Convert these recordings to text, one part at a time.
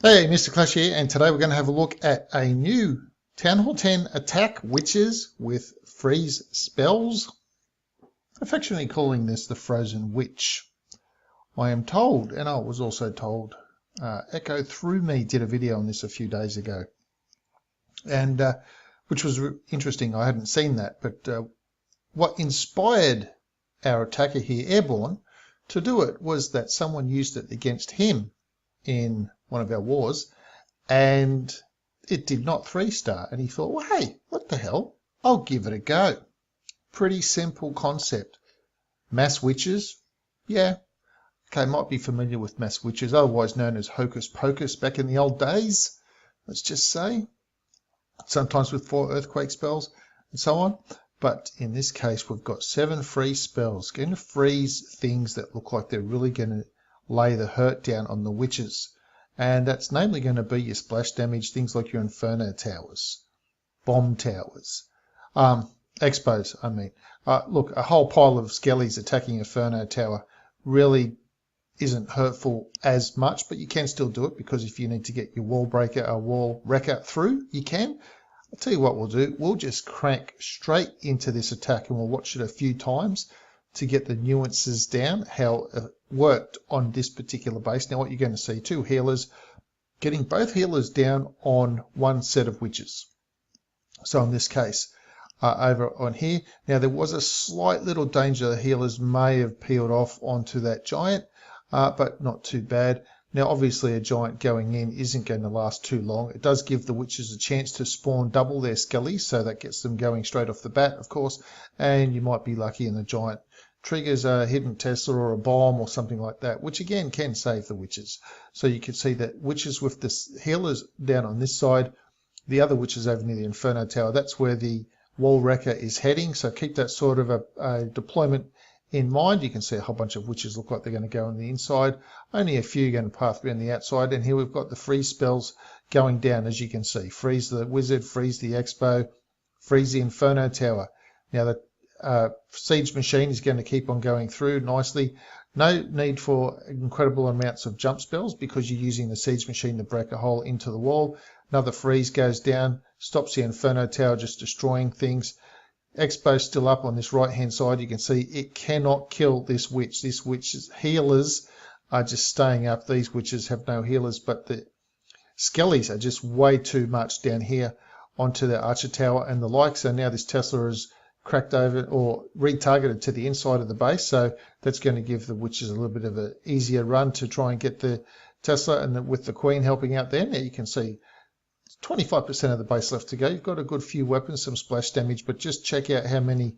Hey, Mr. Clash here, and today we're going to have a look at a new Town Hall 10 attack witches with freeze spells. Affectionately calling this the Frozen Witch. I am told, and I was also told, Echo Through Me did a video on this a few days ago, and which was interesting. I hadn't seen that, but what inspired our attacker here, Airborne, to do it was that someone used it against him in one of our wars, and it did not 3-star, and he thought, well, hey, what the hell, I'll give it a go. Pretty simple concept. Mass witches, yeah, okay, might be familiar with mass witches, otherwise known as hocus pocus back in the old days, let's just say, sometimes with 4 earthquake spells and so on. But in this case, we've got 7 freeze spells, going to freeze things that look like they're really going to lay the hurt down on the witches. And that's namely going to be your splash damage, things like your Inferno towers, bomb towers, expos, I mean. Look, a whole pile of skellies attacking Inferno tower really isn't hurtful as much, but you can still do it, because if you need to get your wall breaker or wall wrecker through, you can. I'll tell you what we'll do. We'll just crank straight into this attack, and we'll watch it a few times to get the nuances down, how it worked on this particular base. Now what you're going to see, 2 healers, getting both healers down on one set of witches. So in this case, over on here, now there was a slight little danger the healers may have peeled off onto that giant, but not too bad. Now obviously a giant going in isn't going to last too long. It does give the witches a chance to spawn double their skellies, so that gets them going straight off the bat, of course, and you might be lucky and the giant triggers a hidden Tesla or a bomb or something like that, which again can save the witches. So you can see that witches with the healers down on this side, the other witches over near the Inferno tower, that's where the wall wrecker is heading. So keep that sort of a deployment in mind. You can see a whole bunch of witches look like they're going to go on the inside, only a few going to path around the outside, and here we've got the freeze spells going down, as you can see. Freeze the wizard, freeze the expo, freeze the Inferno tower. Now the siege machine is going to keep on going through nicely. No need for incredible amounts of jump spells, because you're using the siege machine to break a hole into the wall. Another freeze goes down, stops the Inferno tower just destroying things. Expo still up on this right hand side. You can see it cannot kill this witch. This witch's healers are just staying up. These witches have no healers, but the skellies are just way too much down here onto the archer tower and the like. So now this Tesla is cracked over or retargeted to the inside of the base, so that's going to give the witches a little bit of an easier run to try and get the Tesla, and with the Queen helping out there. Now you can see 25% of the base left to go. You've got a good few weapons, some splash damage, but just check out how many,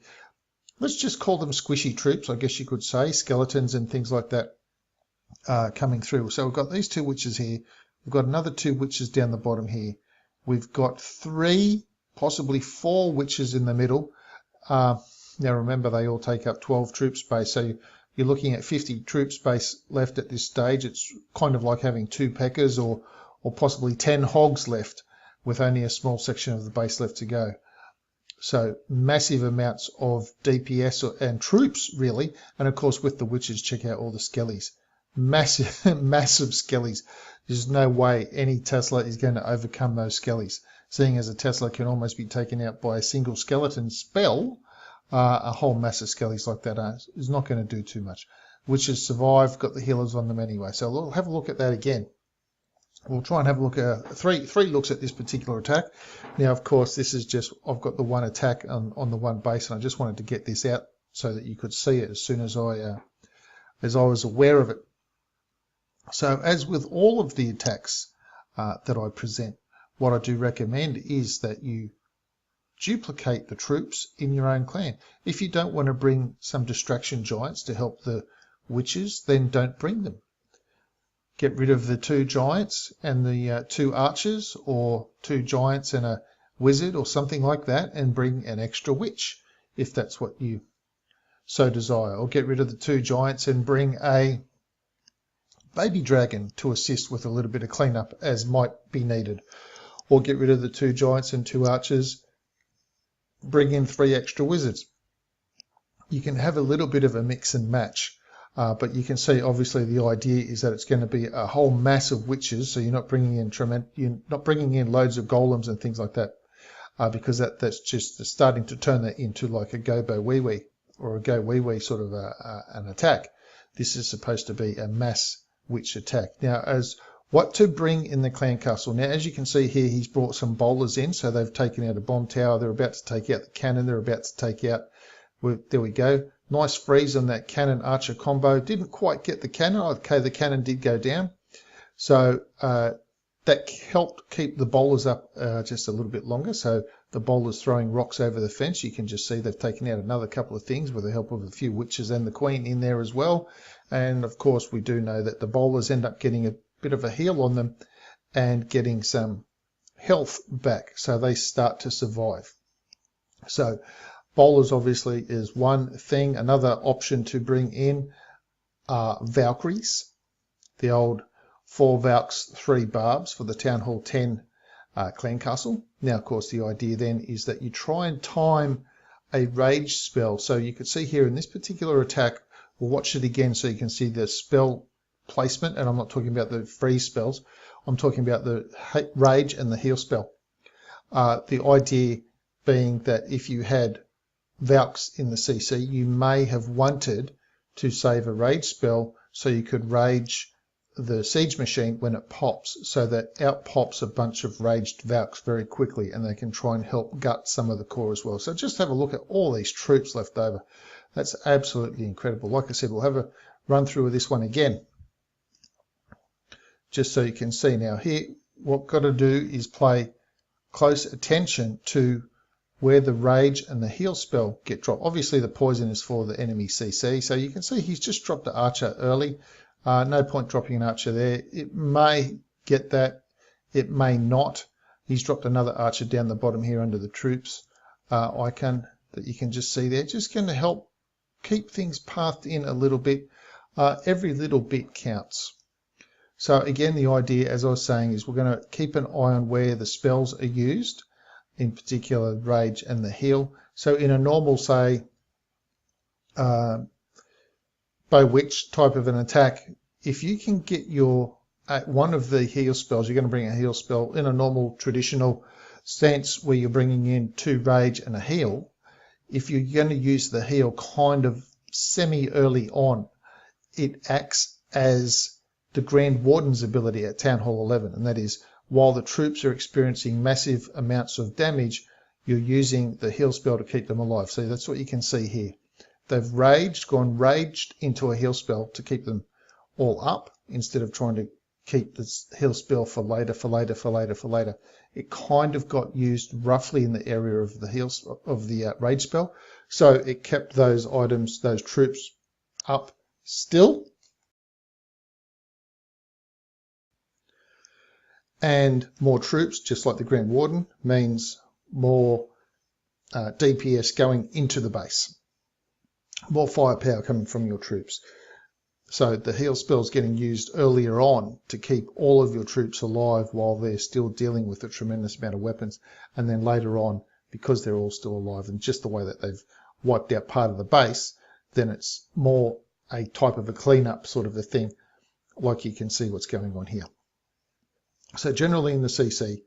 let's just call them squishy troops, I guess you could say, skeletons and things like that coming through. So we've got these 2 witches here. We've got another 2 witches down the bottom here. We've got 3, possibly 4 witches in the middle. Now remember, they all take up 12 troop space, so you're looking at 50 troop space left at this stage. It's kind of like having 2 peckers or possibly 10 hogs left, with only a small section of the base left to go. So massive amounts of DPS and troops, really. And of course, with the witches, check out all the skellies. Massive, massive skellies. There's no way any Tesla is going to overcome those skellies. Seeing as a Tesla can almost be taken out by a single skeleton spell, a whole mass of skellies like that is not going to do too much. Witches survive, got the healers on them anyway. So we'll have a look at that again. We'll try and have a look at three looks at this particular attack. Now, of course, this is just, I've got the one attack on the one base, and I just wanted to get this out so that you could see it as soon as I was aware of it. So as with all of the attacks that I present, what I do recommend is that you duplicate the troops in your own clan. If you don't want to bring some distraction giants to help the witches, then don't bring them. Get rid of the 2 giants and the 2 archers, or 2 giants and a wizard or something like that, and bring an extra witch if that's what you so desire. Or get rid of the 2 giants and bring a baby dragon to assist with a little bit of cleanup as might be needed. Or get rid of the 2 giants and 2 archers, bring in 3 extra wizards. You can have a little bit of a mix and match But you can see obviously the idea is that it's going to be a whole mass of witches, so you're not bringing in loads of golems and things like that, because that's just starting to turn that into like a gobo wee wee or a go wee wee sort of an attack. This is supposed to be a mass witch attack. Now, as what to bring in the clan castle. Now, as you can see here, he's brought some bowlers in, so they've taken out a bomb tower. They're about to take out the cannon. They're about to take out. There we go. Nice freeze on that cannon archer combo. Didn't quite get the cannon. Okay, the cannon did go down. So that helped keep the bowlers up just a little bit longer. So the bowlers throwing rocks over the fence. You can just see they've taken out another couple of things with the help of a few witches and the queen in there as well. And of course, we do know that the bowlers end up getting a bit of a heal on them and getting some health back. So they start to survive. So bowlers obviously is one thing. Another option to bring in are Valkyries, the old 4 Valks, 3 Barbs for the Town Hall 10 clan castle. Now, of course, the idea then is that you try and time a rage spell. So you can see here in this particular attack, we'll watch it again so you can see the spell placement, and I'm not talking about the freeze spells. I'm talking about the rage and the heal spell. The idea being that if you had Valks in the CC, you may have wanted to save a rage spell so you could rage the siege machine when it pops, so that out pops a bunch of raged Valks very quickly, and they can try and help gut some of the core as well. So just have a look at all these troops left over. That's absolutely incredible. Like I said, we'll have a run through of this one again, just so you can see. Now here, what we've got to do is pay close attention to where the rage and the heal spell get dropped. Obviously the poison is for the enemy CC, so you can see he's just dropped the archer early. No point dropping an archer there. It may get that, it may not. He's dropped another archer down the bottom here under the troops icon that you can just see there. Just going to help keep things pathed in a little bit. Every little bit counts. So again, the idea, as I was saying, is we're going to keep an eye on where the spells are used, in particular rage and the heal. So in a normal, say, by witch type of an attack, if you can get your one of the heal spells, you're going to bring a heal spell in a normal traditional sense where you're bringing in 2 rage and a heal. If you're going to use the heal kind of semi early on, it acts as the Grand Warden's ability at Town Hall 11, and that is, while the troops are experiencing massive amounts of damage, you're using the heal spell to keep them alive. So that's what you can see here. They've gone raged into a heal spell to keep them all up, instead of trying to keep this heal spell for later. It kind of got used roughly in the area of the rage spell, so it kept those items, those troops, up still. And more troops, just like the Grand Warden, means more DPS going into the base. More firepower coming from your troops. So the heal spell is getting used earlier on to keep all of your troops alive while they're still dealing with a tremendous amount of weapons. And then later on, because they're all still alive and just the way that they've wiped out part of the base, then it's more a type of a cleanup sort of a thing, like you can see what's going on here. So generally in the CC,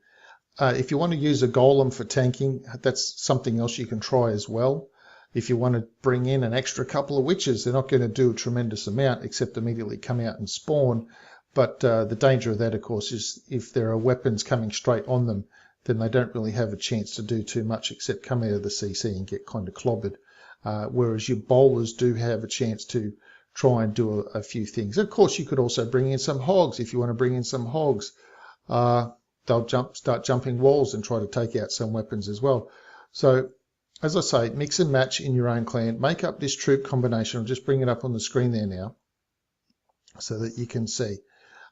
if you want to use a golem for tanking, that's something else you can try as well. If you want to bring in an extra couple of witches, they're not going to do a tremendous amount except immediately come out and spawn. But the danger of that, of course, is if there are weapons coming straight on them, then they don't really have a chance to do too much except come out of the CC and get kind of clobbered. Whereas your bowlers do have a chance to try and do a few things. Of course, you could also bring in some hogs if you want to bring in some hogs. They'll start jumping walls and try to take out some weapons as well. So, as I say, mix and match in your own clan. Make up this troop combination. I'll just bring it up on the screen there now so that you can see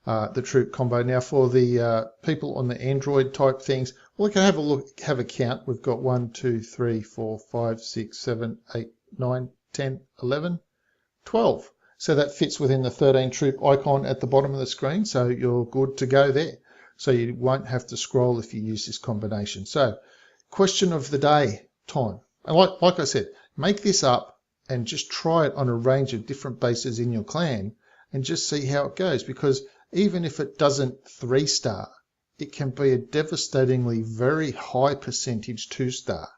the troop combo. Now, for the people on the Android type things, well, we can have a look, have a count. We've got 1, 2, 3, 4, 5, 6, 7, 8, 9, 10, 11, 12. So that fits within the 13 troop icon at the bottom of the screen. So you're good to go there. So you won't have to scroll if you use this combination. So question of the day time. And like I said, make this up and just try it on a range of different bases in your clan and just see how it goes, because even if it doesn't 3-star, it can be a devastatingly very high percentage 2-star.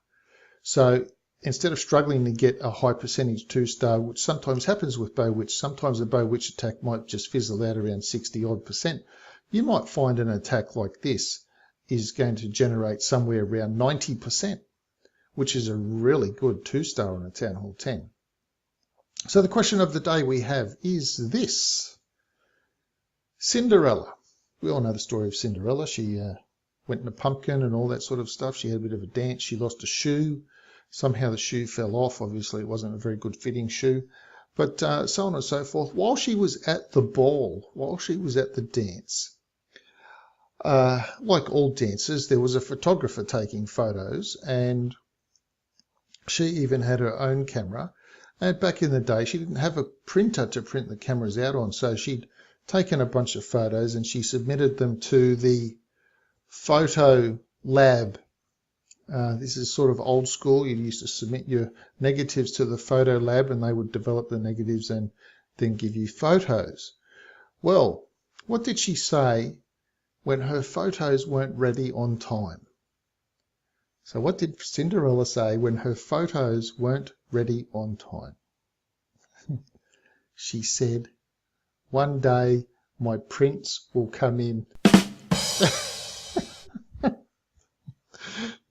So instead of struggling to get a high percentage 2-star, which sometimes happens with Bow Witch, sometimes a Bow Witch attack might just fizzle out around 60-odd%. You might find an attack like this is going to generate somewhere around 90%, which is a really good 2-star on a Town Hall 10. So the question of the day we have is this. Cinderella. We all know the story of Cinderella. She went in a pumpkin and all that sort of stuff. She had a bit of a dance. She lost a shoe. Somehow the shoe fell off. Obviously, it wasn't a very good fitting shoe. But so on and so forth. While she was at the ball, while she was at the dance, like all dancers, there was a photographer taking photos, and she even had her own camera. And back in the day, she didn't have a printer to print the cameras out on, so she'd taken a bunch of photos and she submitted them to the photo lab. This is sort of old school. You used to submit your negatives to the photo lab and they would develop the negatives and then give you photos. Well, what did she say when her photos weren't ready on time? So what did Cinderella say when her photos weren't ready on time? She said, "One day my prince will come in."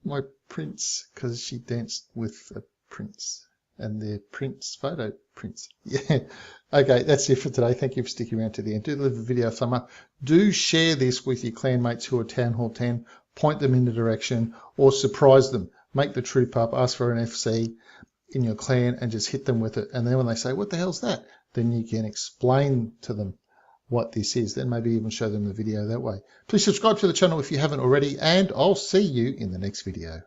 My prince, because she danced with a prince and their prince photo prince. Yeah. Okay, that's it for today. Thank you for sticking around to the end. Do leave the video a thumb up. Do share this with your clanmates who are Town Hall 10. Point them in the direction or surprise them. Make the troop up, ask for an FC in your clan and just hit them with it. And then when they say, "What the hell's that?" then you can explain to them what this is. Then maybe even show them the video that way. Please subscribe to the channel if you haven't already, and I'll see you in the next video.